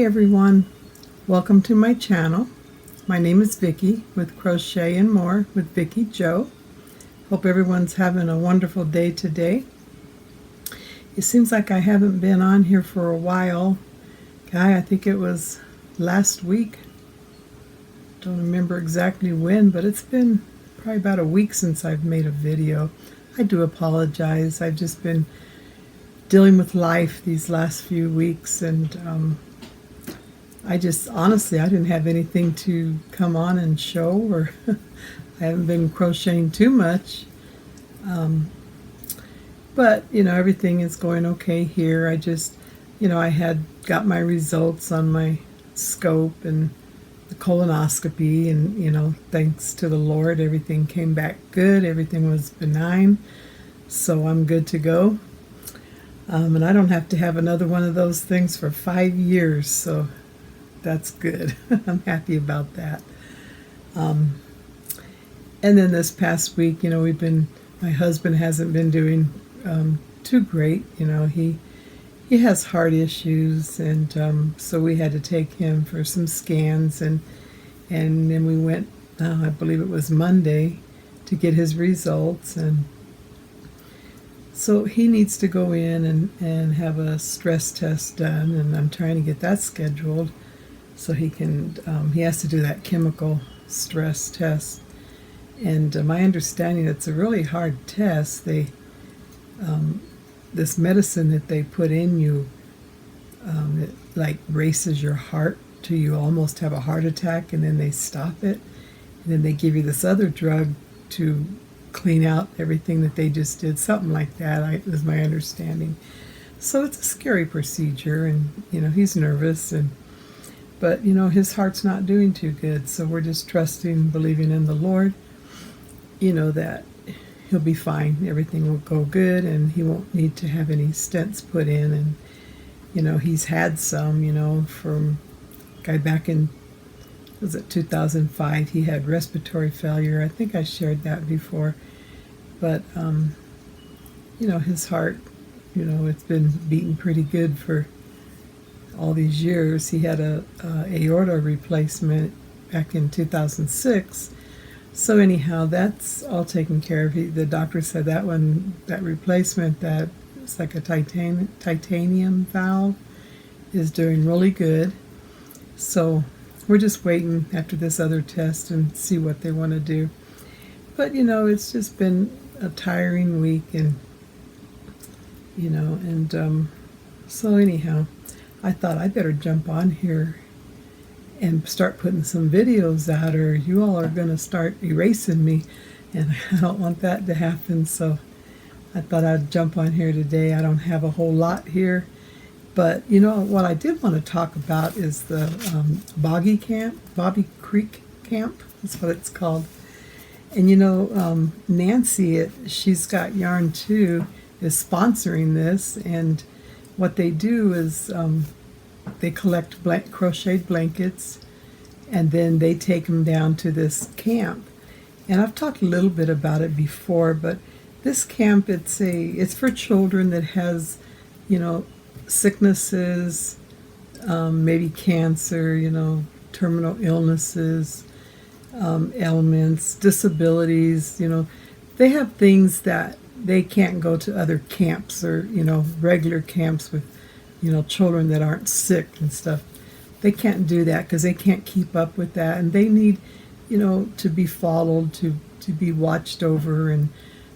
everyone, welcome to my channel. My name is Vicki with Crochet and More with Vicki Joe. Hope everyone's having a wonderful day today. It seems like I haven't been on here for a while. I think it was last week. Don't remember exactly when, but it's been probably about a week since I've made a video. I do apologize. I've just been dealing with life these last few weeks, and I just honestly I didn't have anything to come on and show, or I haven't been crocheting too much, but everything is going okay here. I had got my results on my scope and the colonoscopy, and thanks to the Lord, everything came back good. Everything was benign, so I'm good to go. And I don't have to have another one of those things for 5 years, so that's good. I'm happy about that. And then this past week, my husband hasn't been doing too great. He has heart issues, and so we had to take him for some scans, and then we went, I believe it was Monday, to get his results, and so he needs to go in and have a stress test done, and I'm trying to get that scheduled so he has to do that chemical stress test. And my understanding, it's a really hard test. This medicine that they put in you, it like races your heart till you almost have a heart attack, and then they stop it, and then they give you this other drug to clean out everything that they just did, something like that, was my understanding. So it's a scary procedure, and he's nervous, but his heart's not doing too good, so we're just trusting, believing in the Lord, that he'll be fine. Everything will go good, and he won't need to have any stents put in. And he's had some, from guy back in, was it 2005, he had respiratory failure. I think I shared that before. But his heart, it's been beating pretty good for all these years. He had a aorta replacement back in 2006. So anyhow, that's all taken care of. The doctor said that replacement, that it's like a titanium valve, is doing really good. So we're just waiting after this other test and see what they want to do. But it's just been a tiring week, and so anyhow, I thought I better jump on here and start putting some videos out, or you all are going to start erasing me, and I don't want that to happen. So I thought I'd jump on here today. I don't have a whole lot here, but what I did want to talk about is the Boggy Creek camp. That's what it's called. And Nancy, she's got yarn too, is sponsoring this, and what they do is they collect crocheted blankets, and then they take them down to this camp. And I've talked a little bit about it before, but this camp, it's for children that has sicknesses, maybe cancer, terminal illnesses, ailments, disabilities. They have things that they can't go to other camps, or regular camps with children that aren't sick and stuff. They can't do that because they can't keep up with that, and they need to be followed, to be watched over. And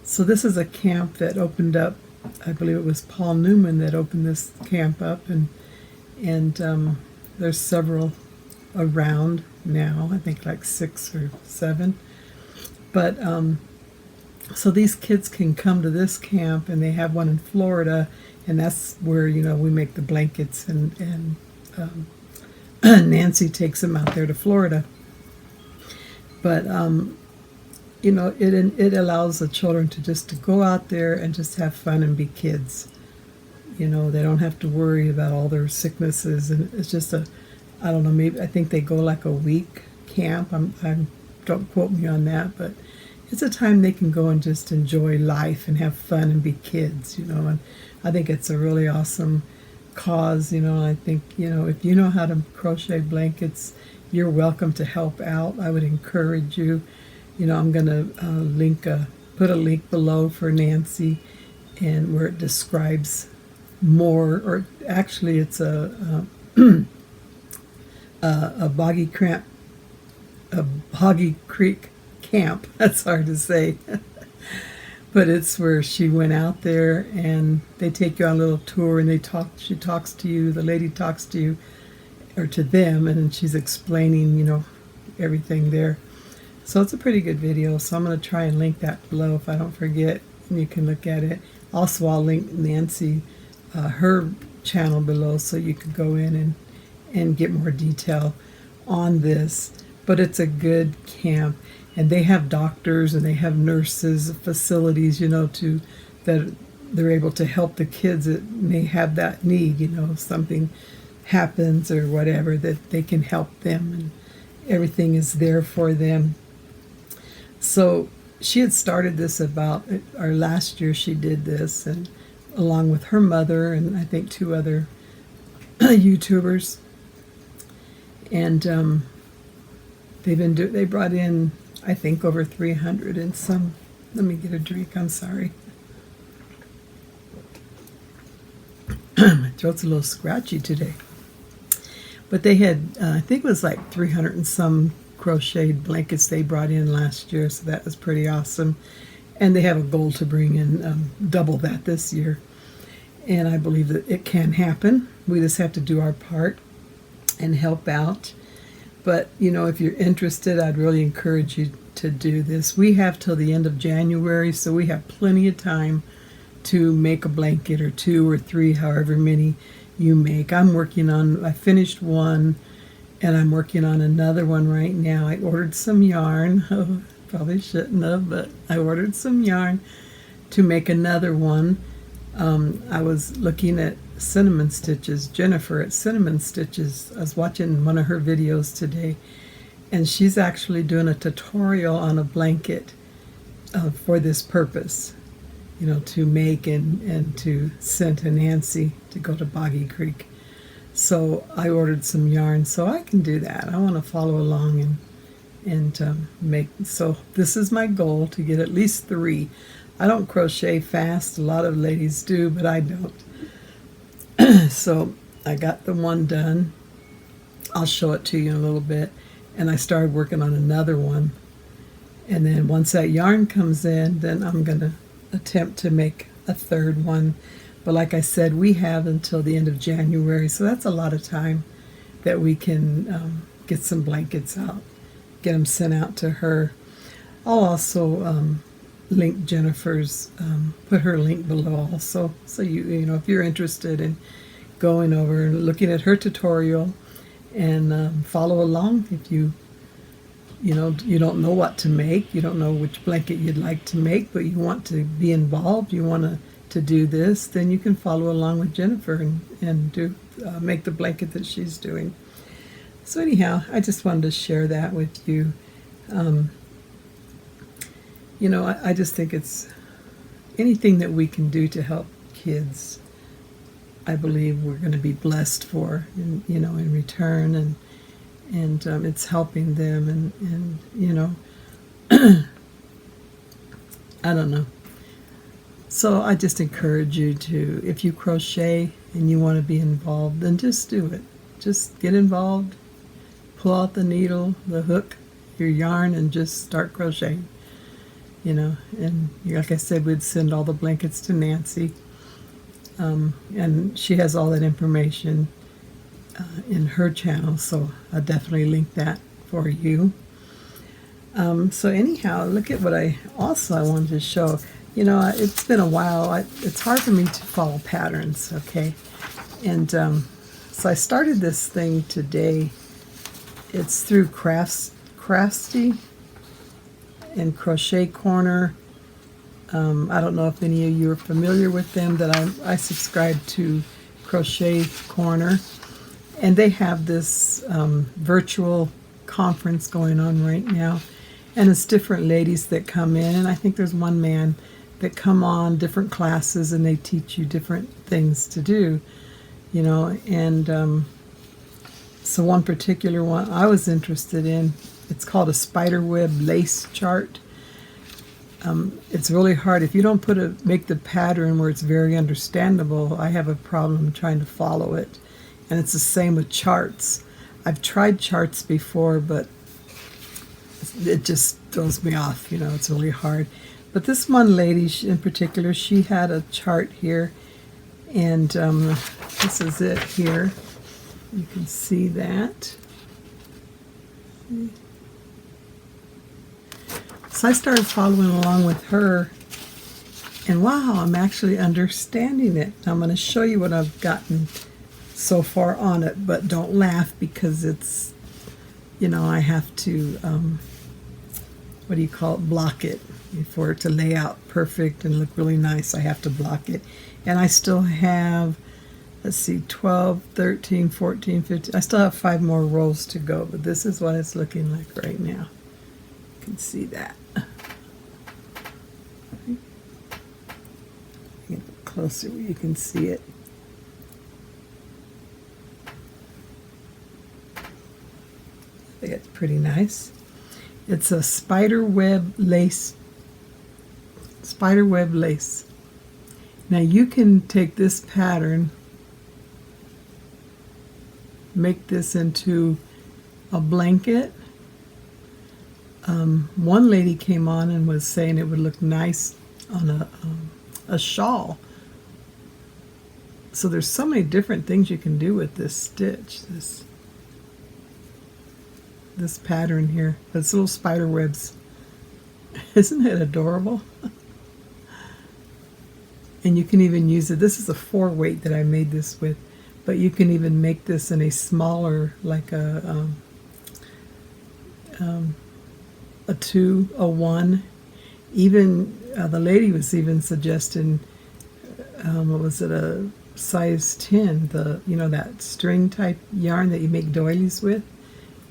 so this is a camp that opened up, I believe it was Paul Newman that opened this camp up, and there's several around now, I think like 6 or 7. But so these kids can come to this camp, and they have one in Florida, and that's where we make the blankets, and Nancy takes them out there to Florida. But it allows the children to go out there and just have fun and be kids. They don't have to worry about all their sicknesses, and it's just I don't know, maybe I think they go like a week camp. Don't quote me on that, but it's a time they can go and just enjoy life and have fun and be kids, And I think it's a really awesome cause, you know. And I think, you know, if you know how to crochet blankets, you're welcome to help out. I would encourage you. You know, I'm going to put a link below for Nancy, and where it describes more, or actually it's a Boggy Creek camp. That's hard to say. But it's where she went out there, and they take you on a little tour, and she talks to you, the lady talks to you, or to them, and she's explaining, you know, everything there. So it's a pretty good video, so I'm going to try and link that below if I don't forget, and you can look at it. Also, I'll link Nancy, her channel below, so you can go in and get more detail on this. But it's a good camp. And they have doctors and they have nurses, facilities, you know, that they're able to help the kids that may have that need, you know, if something happens or whatever, that they can help them, and everything is there for them. So she had started this or last year she did this, and along with her mother and I think 2 other YouTubers. And they brought in, I think, over 300 and some. Let me get a drink, I'm sorry. My throat's a little scratchy today. But they had, I think it was like 300 and some crocheted blankets they brought in last year, so that was pretty awesome. And they have a goal to bring in double that this year. And I believe that it can happen. We just have to do our part and help out. But, you know, if you're interested, I'd really encourage you to do this. We have till the end of January, so we have plenty of time to make a blanket or 2 or 3, however many you make. I finished one, and I'm working on another one right now. I ordered some yarn. Oh, probably shouldn't have, but I ordered some yarn to make another one. I was looking at Cinnamon Stitches, Jennifer at Cinnamon Stitches. I was watching one of her videos today, and she's actually doing a tutorial on a blanket for this purpose, you know, to make and to send to Nancy to go to Boggy Creek. So I ordered some yarn, so I can do that. I want to follow along and make. So this is my goal, to get at least 3. I don't crochet fast. A lot of ladies do, but I don't. So I got the one done. I'll show it to you in a little bit. And I started working on another one. And then once that yarn comes in, then I'm going to attempt to make a 3rd one. But like I said, we have until the end of January, so that's a lot of time that we can get some blankets out, get them sent out to her. I'll also link Jennifer's, put her link below also, so you know, if you're interested in going over and looking at her tutorial and follow along. If you don't know what to make, you don't know which blanket you'd like to make, but you want to be involved, you want to do this, then you can follow along with Jennifer and do make the blanket that she's doing. So anyhow, I just wanted to share that with you. You know, I just think it's anything that we can do to help kids, I believe we're going to be blessed for, in return, and it's helping them, and you know, I don't know. So I just encourage you to, if you crochet and you want to be involved, then just do it. Just get involved, pull out the needle, the hook, your yarn, and just start crocheting. You know, and like I said, we'd send all the blankets to Nancy, and she has all that information in her channel, so I'll definitely link that for you. So anyhow, look at what I wanted to show. You know, it's been a while. It's hard for me to follow patterns, okay? And so I started this thing today. It's through Craftsy and Crochet Corner. I don't know if any of you are familiar with them, that I subscribe to Crochet Corner. And they have this virtual conference going on right now. And it's different ladies that come in. And I think there's one man that come on different classes, and they teach you different things to do. you know, and so one particular one I was interested in, it's called a spiderweb lace chart. It's really hard if you don't make the pattern where it's very understandable. I have a problem trying to follow it, and it's the same with charts. I've tried charts before, but it just throws me off. You know, it's really hard. But this one lady in particular, she had a chart here, and this is it here. You can see that. So I started following along with her, and wow, I'm actually understanding it. I'm going to show you what I've gotten so far on it, but don't laugh because it's, you know, I have to, what do you call it, block it. For it to lay out perfect and look really nice, I have to block it. And I still have, let's see, 12, 13, 14, 15. I still have 5 more rows to go, but this is what it's looking like right now. You can see that. Get closer where you can see it. I think it's pretty nice. It's a spiderweb lace. Spiderweb lace. Now you can take this pattern, make this into a blanket. One lady came on and was saying it would look nice on a shawl. So there's so many different things you can do with this stitch, this pattern here. It's little spider webs. Isn't it adorable? And you can even use it. This is a 4 weight that I made this with, but you can even make this in a smaller, like a 2, a 1. Even the lady was even suggesting, what was it, a size 10, you know, that string type yarn that you make doilies with,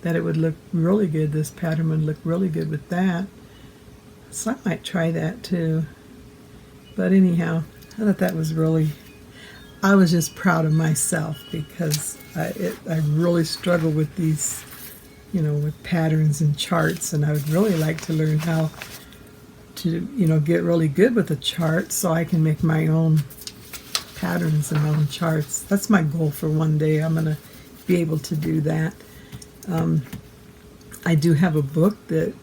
that it would look really good. This pattern would look really good with that. So I might try that too. But anyhow, I thought that was really, I was just proud of myself because I really struggle with these, you know, with patterns and charts, and I would really like to learn how to, you know, get really good with a chart so I can make my own patterns and my own charts. That's my goal for one day. I'm going to be able to do that. I do have a book that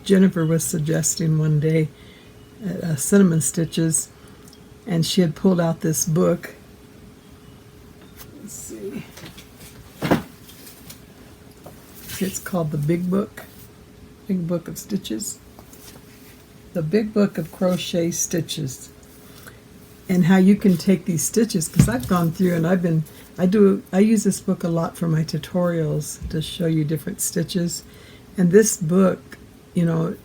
Jennifer was suggesting one day, Cinnamon Stitches, and she had pulled out this book. Let's see. It's called the Big Book of Stitches. The Big Book of Crochet Stitches. And how you can take these stitches, because I've gone through and I use this book a lot for my tutorials to show you different stitches. And this book, you know,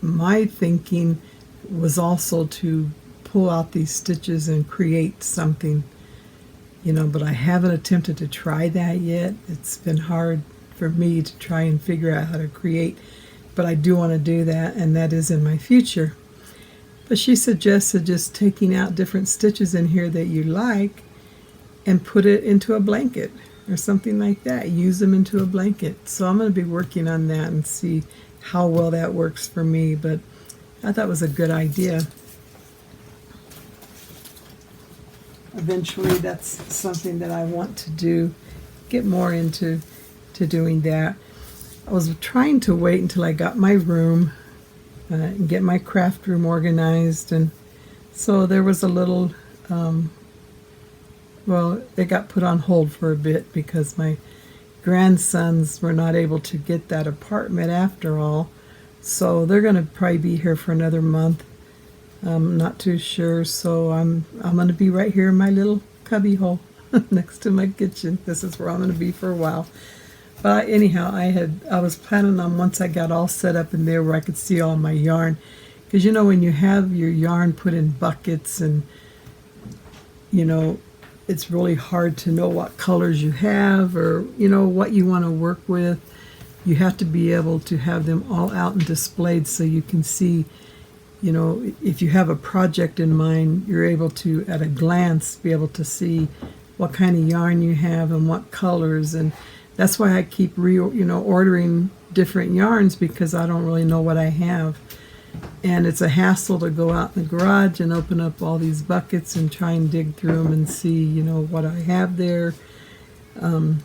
my thinking was also to pull out these stitches and create something, you know, but I haven't attempted to try that yet. It's been hard for me to try and figure out how to create, but I do want to do that, and that is in my future. But she suggested just taking out different stitches in here that you like and put it into a blanket or something like that. Use them into a blanket. So I'm going to be working on that and see how well that works for me, but I thought it was a good idea. Eventually that's something that I want to do, get more into doing that. I was trying to wait until I got my room and get my craft room organized, and so there was a little, well, it got put on hold for a bit because my grandsons were not able to get that apartment after all, so they're going to probably be here for another month. I'm not too sure, so I'm going to be right here in my little cubby hole next to my kitchen. This is where I'm going to be for a while. But anyhow, I was planning on, once I got all set up in there where I could see all my yarn, because you know when you have your yarn put in buckets, and you know it's really hard to know what colors you have or you know what you want to work with. You have to be able to have them all out and displayed so you can see, if you have a project in mind, you're able to, at a glance, be able to see what kind of yarn you have and what colors. And that's why I keep ordering different yarns, because I don't really know what I have. And it's a hassle to go out in the garage and open up all these buckets and try and dig through them and see, what I have there. And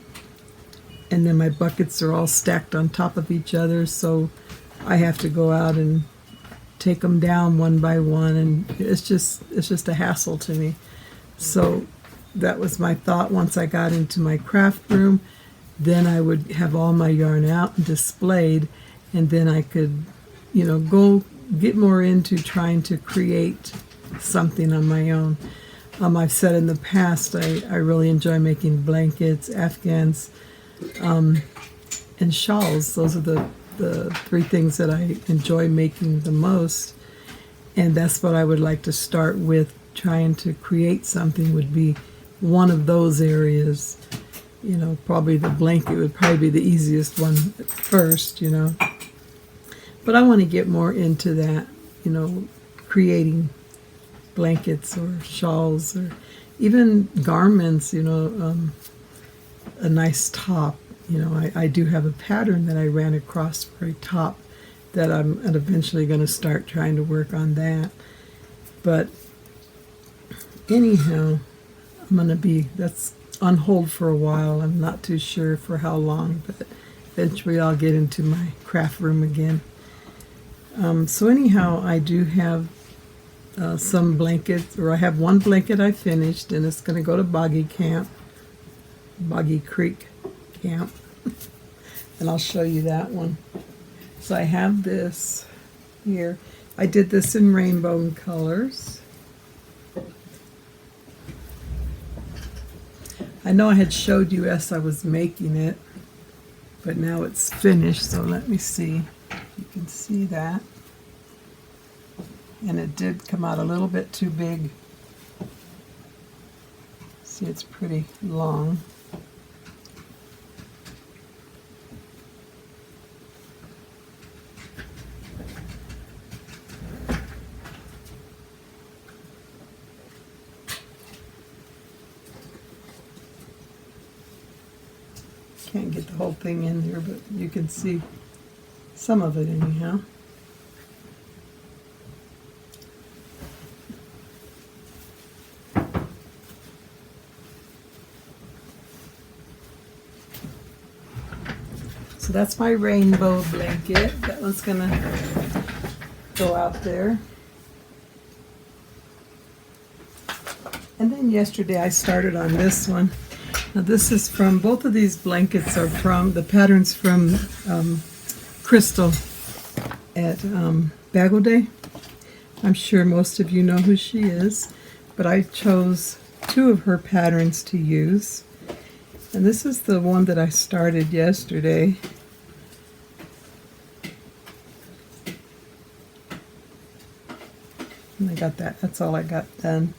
then my buckets are all stacked on top of each other, so I have to go out and take them down one by one, and it's just a hassle to me. So that was my thought. Once I got into my craft room, then I would have all my yarn out and displayed, and then I could, go get more into trying to create something on my own. I've said in the past, I really enjoy making blankets, afghans, and shawls. Those are the three things that I enjoy making the most. And that's what I would like to start with. Trying to create something would be one of those areas. Probably the blanket would probably be the easiest one at first, But I want to get more into that, creating blankets or shawls or even garments, a nice top. I do have a pattern that I ran across for a top that I'm eventually going to start trying to work on that. But anyhow, that's on hold for a while. I'm not too sure for how long, but eventually I'll get into my craft room again. So anyhow, I do have some blankets, or I have one blanket I finished, and it's going to go to Boggy Creek camp. And I'll show you that one. So I have this here. I did this in rainbow colors. I know I had showed you as I was making it, but now it's finished, so let me see. You can see that. And it did come out a little bit too big. See, it's pretty long. Can't get the whole thing in here, but you can see some of it anyhow. So that's my rainbow blanket. That one's gonna go out there. And then yesterday I started on this one. Now this is from, both of these blankets are from, the patterns from Crystal at Bagel Day. I'm sure most of you know who she is, but I chose two of her patterns to use. And this is the one that I started yesterday. And I got that, that's all I got done.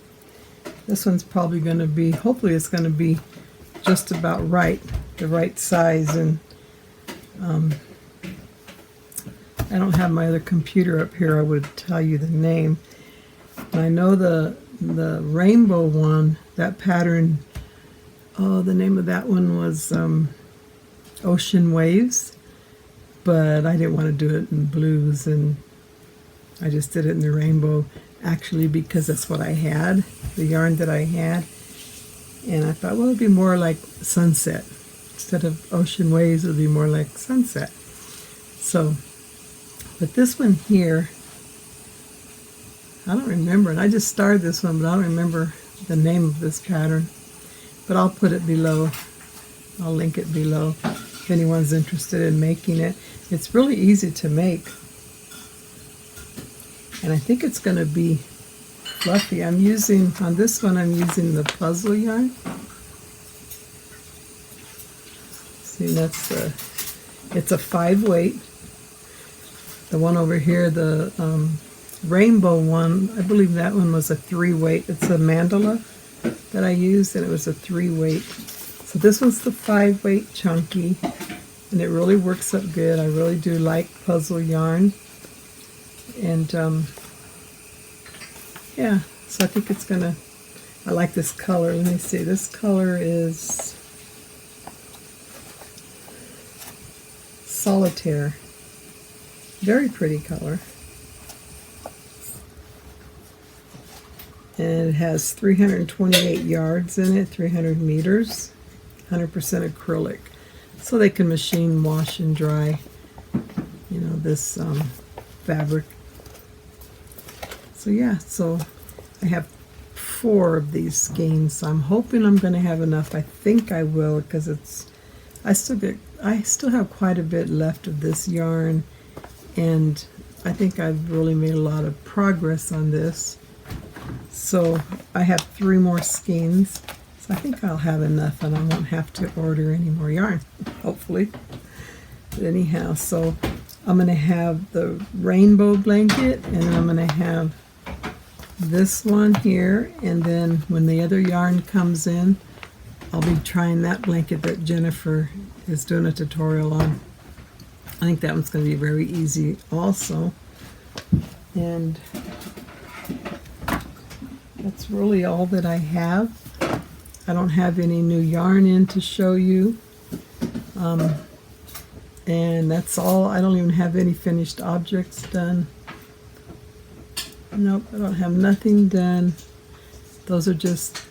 This one's probably going to be, hopefully it's going to be just about right, the right size. And I don't have my other computer up here. I would tell you the name. And I know the rainbow one, that pattern, the name of that one was Ocean Waves, but I didn't want to do it in blues, and I just did it in the rainbow, actually, because that's what I had, the yarn that I had. And I thought, well, it'd be more like sunset. Instead of ocean waves, it would be more like sunset. So, but this one here, I don't remember, and I just started this one, but I don't remember the name of this pattern. But I'll put it below. I'll link it below if anyone's interested in making it. It's really easy to make. And I think it's going to be fluffy. I'm using, on this one, I'm using the puzzle yarn. See, that's the, it's a 5-weight. The one over here, the rainbow one, I believe that one was a 3-weight. It's a mandala that I used, and it was a 3-weight. So this one's the 5-weight chunky, and it really works up good. I really do like puzzle yarn. And yeah, so I think it's gonna, I like this color. Let me see, this color is Solitaire. Very pretty color. And it has 328 yards in it, 300 meters, 100% acrylic. So they can machine wash and dry, you know, this fabric. So yeah, so I have 4 of these skeins. So I'm hoping I'm going to have enough. I think I will, because I still have quite a bit left of this yarn, and I think I've really made a lot of progress on this. So I have 3 more skeins, so I think I'll have enough and I won't have to order any more yarn, hopefully. But anyhow, so I'm going to have the rainbow blanket, and then I'm going to have this one here, and then when the other yarn comes in, I'll be trying that blanket that Jennifer is doing a tutorial on. I think that one's going to be very easy also. And that's really all that I have. I don't have any new yarn in to show you. And that's all. I don't even have any finished objects done. Nope, I don't have nothing done. Those are just,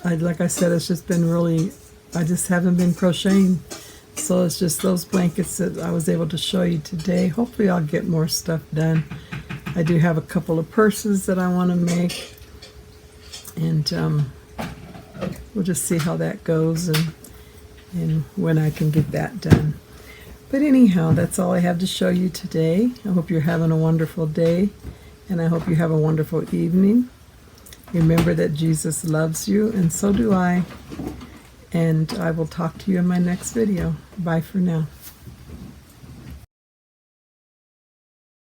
like I said, it's just been really, I just haven't been crocheting. So it's just those blankets that I was able to show you today. Hopefully I'll get more stuff done. I do have a couple of purses that I want to make. And we'll just see how that goes and when I can get that done. But anyhow, that's all I have to show you today. I hope you're having a wonderful day, and I hope you have a wonderful evening. Remember that Jesus loves you, and so do I. And I will talk to you in my next video. Bye for now.